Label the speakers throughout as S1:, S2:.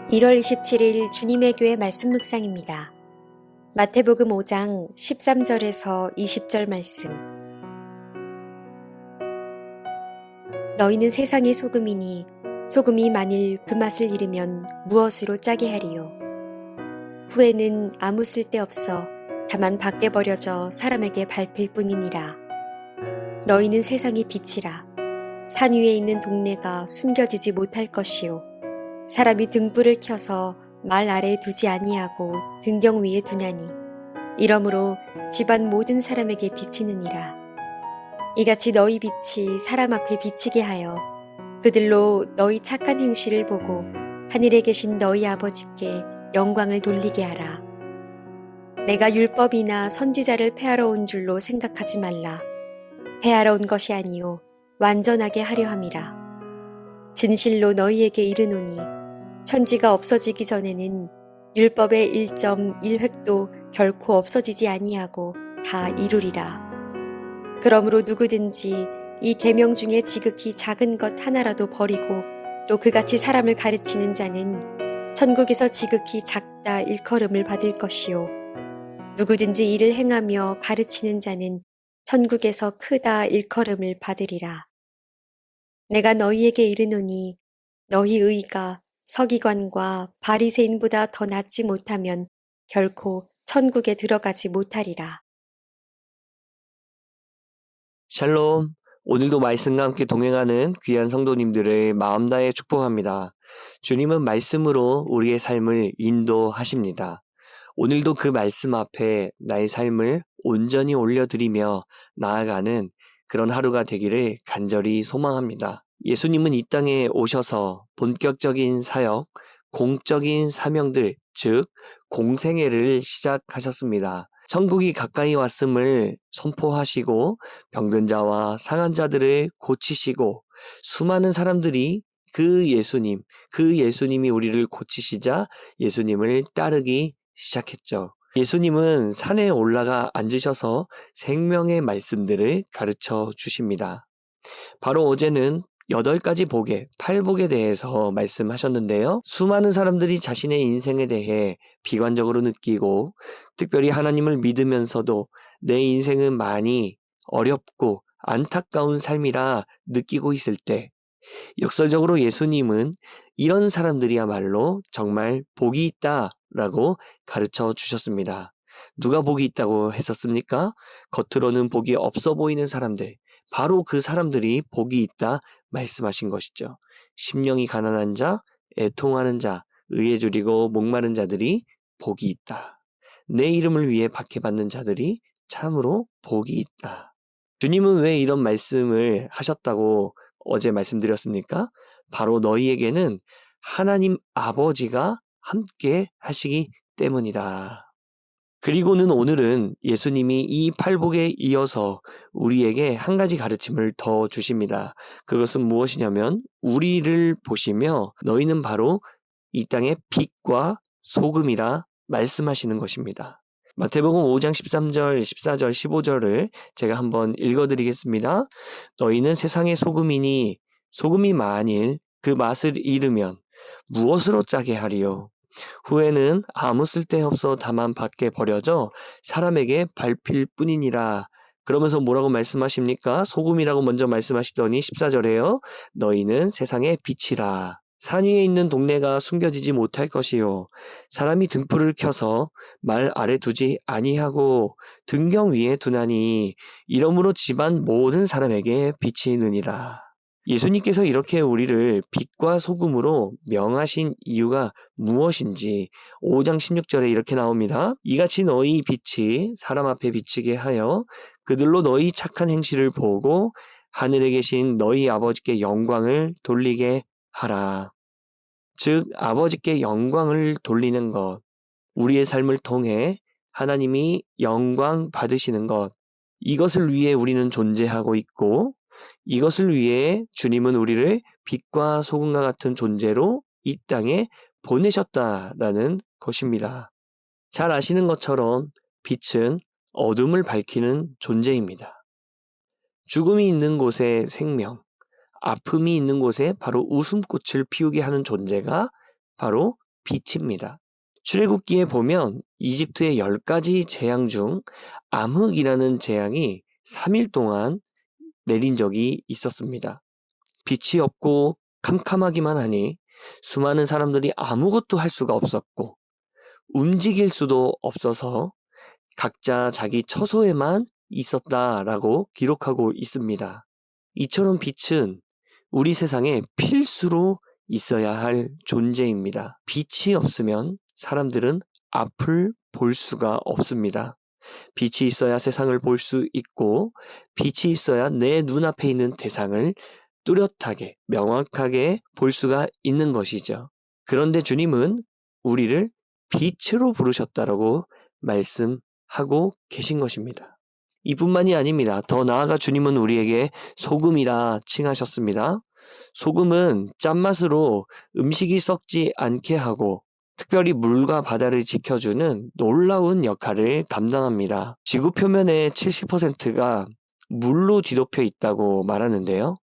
S1: 1월 27일 주님의 교회 말씀 묵상입니다. 마태복음 5장 13절에서 20절 말씀. 너희는 세상의 소금이니 소금이 만일 그 맛을 잃으면 무엇으로 짜게 하리요. 후에는 아무 쓸데없어 다만 밖에 버려져 사람에게 밟힐 뿐이니라. 너희는 세상의 빛이라. 산 위에 있는 동네가 숨겨지지 못할 것이요. 사람이 등불을 켜서 말 아래에 두지 아니하고 등경 위에 두나니 이러므로 집안 모든 사람에게 비치느니라. 이같이 너희 빛이 사람 앞에 비치게 하여 그들로 너희 착한 행실을 보고 하늘에 계신 너희 아버지께 영광을 돌리게 하라. 내가 율법이나 선지자를 폐하러 온 줄로 생각하지 말라. 폐하러 온 것이 아니요 완전하게 하려 함이라. 진실로 너희에게 이르노니 천지가 없어지기 전에는 율법의 1.1획도 결코 없어지지 아니하고 다 이루리라. 그러므로 누구든지 이 계명 중에 지극히 작은 것 하나라도 버리고 또 그같이 사람을 가르치는 자는 천국에서 지극히 작다 일컬음을 받을 것이요. 누구든지 이를 행하며 가르치는 자는 천국에서 크다 일컬음을 받으리라. 내가 너희에게 이르노니 너희 의가 서기관과 바리새인보다 더 낫지 못하면 결코 천국에 들어가지 못하리라.
S2: 샬롬. 오늘도 말씀과 함께 동행하는 귀한 성도님들을 마음 다해 축복합니다. 주님은 말씀으로 우리의 삶을 인도하십니다. 오늘도 그 말씀 앞에 나의 삶을 온전히 올려드리며 나아가는 그런 하루가 되기를 간절히 소망합니다. 예수님은 이 땅에 오셔서 본격적인 사역, 공적인 사명들, 즉 공생애를 시작하셨습니다. 천국이 가까이 왔음을 선포하시고 병든 자와 상한 자들을 고치시고 수많은 사람들이 그 예수님이 우리를 고치시자 예수님을 따르기 시작했죠. 예수님은 산에 올라가 앉으셔서 생명의 말씀들을 가르쳐 주십니다. 바로 어제는 8가지 복에, 8복에 대해서 말씀하셨는데요. 수많은 사람들이 자신의 인생에 대해 비관적으로 느끼고 특별히 하나님을 믿으면서도 내 인생은 많이 어렵고 안타까운 삶이라 느끼고 있을 때 역설적으로 예수님은 이런 사람들이야말로 정말 복이 있다라고 가르쳐 주셨습니다. 누가 복이 있다고 했었습니까? 겉으로는 복이 없어 보이는 사람들, 바로 그 사람들이 복이 있다 말씀하신 것이죠. 심령이 가난한 자, 애통하는 자, 의에 줄이고 목마른 자들이 복이 있다. 내 이름을 위해 박해받는 자들이 참으로 복이 있다. 주님은 왜 이런 말씀을 하셨다고 어제 말씀드렸습니까? 바로 너희에게는 하나님 아버지가 함께 하시기 때문이다. 그리고는 오늘은 예수님이 이 팔복에 이어서 우리에게 한 가지 가르침을 더 주십니다. 그것은 무엇이냐면 우리를 보시며 너희는 바로 이 땅의 빛과 소금이라 말씀하시는 것입니다. 마태복음 5장 13절, 14절, 15절을 제가 한번 읽어드리겠습니다. 너희는 세상의 소금이니 소금이 만일 그 맛을 잃으면 무엇으로 짜게 하리요? 후에는 아무 쓸데없어 다만 밖에 버려져 사람에게 밟힐 뿐이니라. 그러면서 뭐라고 말씀하십니까? 소금이라고 먼저 말씀하시더니 14절에요. 너희는 세상의 빛이라. 산 위에 있는 동네가 숨겨지지 못할 것이요. 사람이 등불을 켜서 말 아래 두지 아니하고 등경 위에 두나니 이러므로 집안 모든 사람에게 빛이 느니라. 예수님께서 이렇게 우리를 빛과 소금으로 명하신 이유가 무엇인지 5장 16절에 이렇게 나옵니다. 이같이 너희 빛이 사람 앞에 비치게 하여 그들로 너희 착한 행실을 보고 하늘에 계신 너희 아버지께 영광을 돌리게 하라. 즉 아버지께 영광을 돌리는 것, 우리의 삶을 통해 하나님이 영광 받으시는 것, 이것을 위해 우리는 존재하고 있고 이것을 위해 주님은 우리를 빛과 소금과 같은 존재로 이 땅에 보내셨다라는 것입니다. 잘 아시는 것처럼 빛은 어둠을 밝히는 존재입니다. 죽음이 있는 곳에 생명, 아픔이 있는 곳에 바로 웃음꽃을 피우게 하는 존재가 바로 빛입니다. 출애굽기에 보면 이집트의 10가지 재앙 중 암흑이라는 재앙이 3일 동안 내린 적이 있었습니다. 빛이 없고 캄캄하기만 하니 수많은 사람들이 아무것도 할 수가 없었고 움직일 수도 없어서 각자 자기 처소에만 있었다라고 기록하고 있습니다. 이처럼 빛은 우리 세상에 필수로 있어야 할 존재입니다. 빛이 없으면 사람들은 앞을 볼 수가 없습니다. 빛이 있어야 세상을 볼 수 있고 빛이 있어야 내 눈앞에 있는 대상을 뚜렷하게 명확하게 볼 수가 있는 것이죠. 그런데 주님은 우리를 빛으로 부르셨다라고 말씀하고 계신 것입니다. 이뿐만이 아닙니다. 더 나아가 주님은 우리에게 소금이라 칭하셨습니다. 소금은 짠맛으로 음식이 썩지 않게 하고 특별히 물과 바다를 지켜주는 놀라운 역할을 감당합니다. 지구 표면의 70%가 물로 뒤덮여 있다고 말하는데요.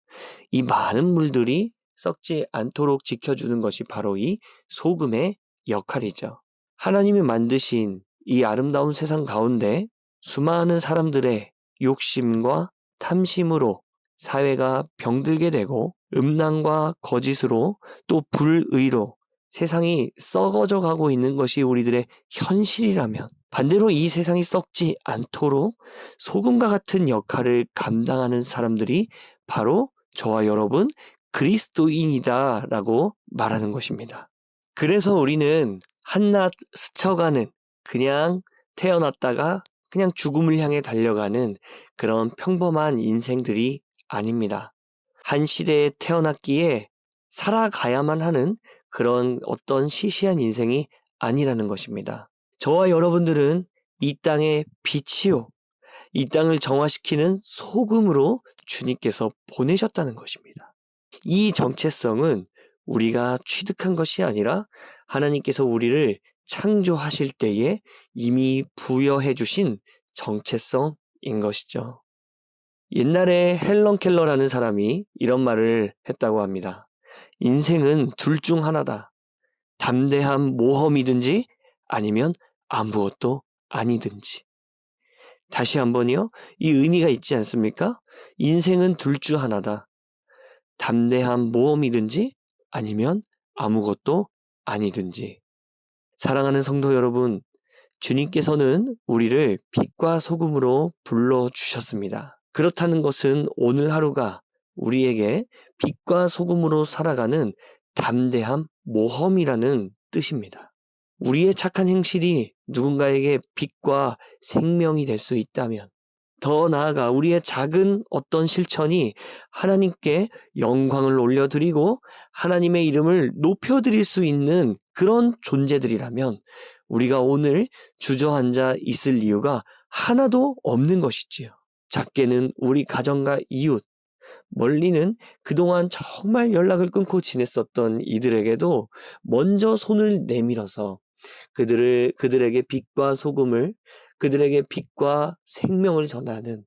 S2: 이 많은 물들이 썩지 않도록 지켜주는 것이 바로 이 소금의 역할이죠. 하나님이 만드신 이 아름다운 세상 가운데 수많은 사람들의 욕심과 탐심으로 사회가 병들게 되고 음란과 거짓으로 또 불의로 세상이 썩어져 가고 있는 것이 우리들의 현실이라면 반대로 이 세상이 썩지 않도록 소금과 같은 역할을 감당하는 사람들이 바로 저와 여러분 그리스도인이다 라고 말하는 것입니다. 그래서 우리는 한낱 스쳐가는 그냥 태어났다가 그냥 죽음을 향해 달려가는 그런 평범한 인생들이 아닙니다. 한 시대에 태어났기에 살아가야만 하는 그런 어떤 시시한 인생이 아니라는 것입니다. 저와 여러분들은 이 땅의 빛이요. 이 땅을 정화시키는 소금으로 주님께서 보내셨다는 것입니다. 이 정체성은 우리가 취득한 것이 아니라 하나님께서 우리를 창조하실 때에 이미 부여해 주신 정체성인 것이죠. 옛날에 헬런 켈러라는 사람이 이런 말을 했다고 합니다. 인생은 둘 중 하나다. 담대한 모험이든지 아니면 아무것도 아니든지. 다시 한번요. 이 의미가 있지 않습니까? 인생은 둘 중 하나다. 담대한 모험이든지 아니면 아무것도 아니든지. 사랑하는 성도 여러분, 주님께서는 우리를 빛과 소금으로 불러주셨습니다. 그렇다는 것은 오늘 하루가 우리에게 빛과 소금으로 살아가는 담대한 모험이라는 뜻입니다. 우리의 착한 행실이 누군가에게 빛과 생명이 될 수 있다면 더 나아가 우리의 작은 어떤 실천이 하나님께 영광을 올려드리고 하나님의 이름을 높여드릴 수 있는 그런 존재들이라면 우리가 오늘 주저앉아 있을 이유가 하나도 없는 것이지요. 작게는 우리 가정과 이웃, 멀리는 그동안 정말 연락을 끊고 지냈었던 이들에게도 먼저 손을 내밀어서 그들에게 빛과 소금을, 그들에게 빛과 생명을 전하는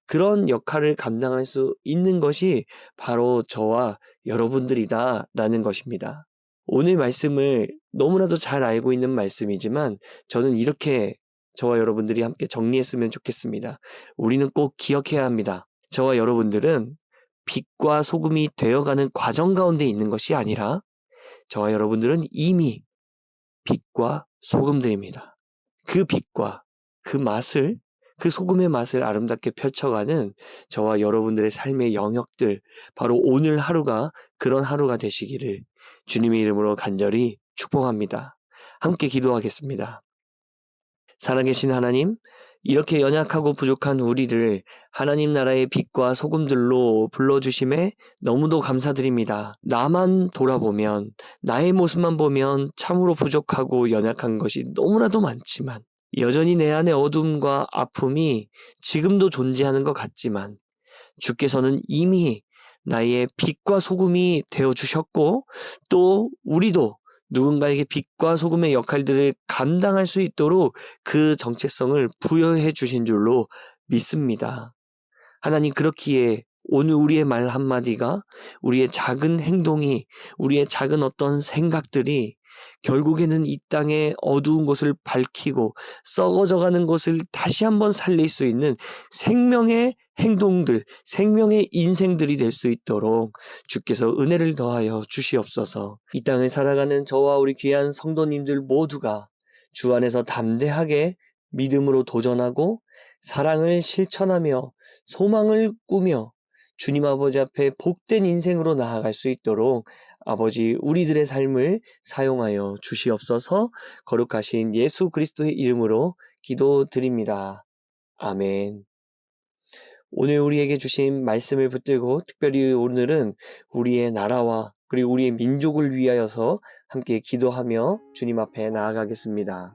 S2: 그런 역할을 감당할 수 있는 것이 바로 저와 여러분들이다라는 것입니다. 오늘 말씀을 너무나도 잘 알고 있는 말씀이지만 저는 이렇게 저와 여러분들이 함께 정리했으면 좋겠습니다. 우리는 꼭 기억해야 합니다. 저와 여러분들은 빛과 소금이 되어가는 과정 가운데 있는 것이 아니라 저와 여러분들은 이미 빛과 소금들입니다. 그 빛과 그 맛을, 그 소금의 맛을 아름답게 펼쳐가는 저와 여러분들의 삶의 영역들, 바로 오늘 하루가 그런 하루가 되시기를 주님의 이름으로 간절히 축복합니다. 함께 기도하겠습니다. 살아계신 하나님, 이렇게 연약하고 부족한 우리를 하나님 나라의 빛과 소금들로 불러주심에 너무도 감사드립니다. 나만 돌아보면, 나의 모습만 보면 참으로 부족하고 연약한 것이 너무나도 많지만 여전히 내 안에 어둠과 아픔이 지금도 존재하는 것 같지만 주께서는 이미 나의 빛과 소금이 되어주셨고 또 우리도 누군가에게 빛과 소금의 역할들을 감당할 수 있도록 그 정체성을 부여해 주신 줄로 믿습니다. 하나님, 그렇기에 오늘 우리의 말 한마디가, 우리의 작은 행동이, 우리의 작은 어떤 생각들이 결국에는 이 땅의 어두운 곳을 밝히고 썩어져가는 곳을 다시 한번 살릴 수 있는 생명의 행동들, 생명의 인생들이 될 수 있도록 주께서 은혜를 더하여 주시옵소서. 이 땅을 살아가는 저와 우리 귀한 성도님들 모두가 주 안에서 담대하게 믿음으로 도전하고 사랑을 실천하며 소망을 꾸며 주님 아버지 앞에 복된 인생으로 나아갈 수 있도록 아버지 우리들의 삶을 사용하여 주시옵소서. 거룩하신 예수 그리스도의 이름으로 기도드립니다. 아멘. 오늘 우리에게 주신 말씀을 붙들고 특별히 오늘은 우리의 나라와 그리고 우리의 민족을 위하여서 함께 기도하며 주님 앞에 나아가겠습니다.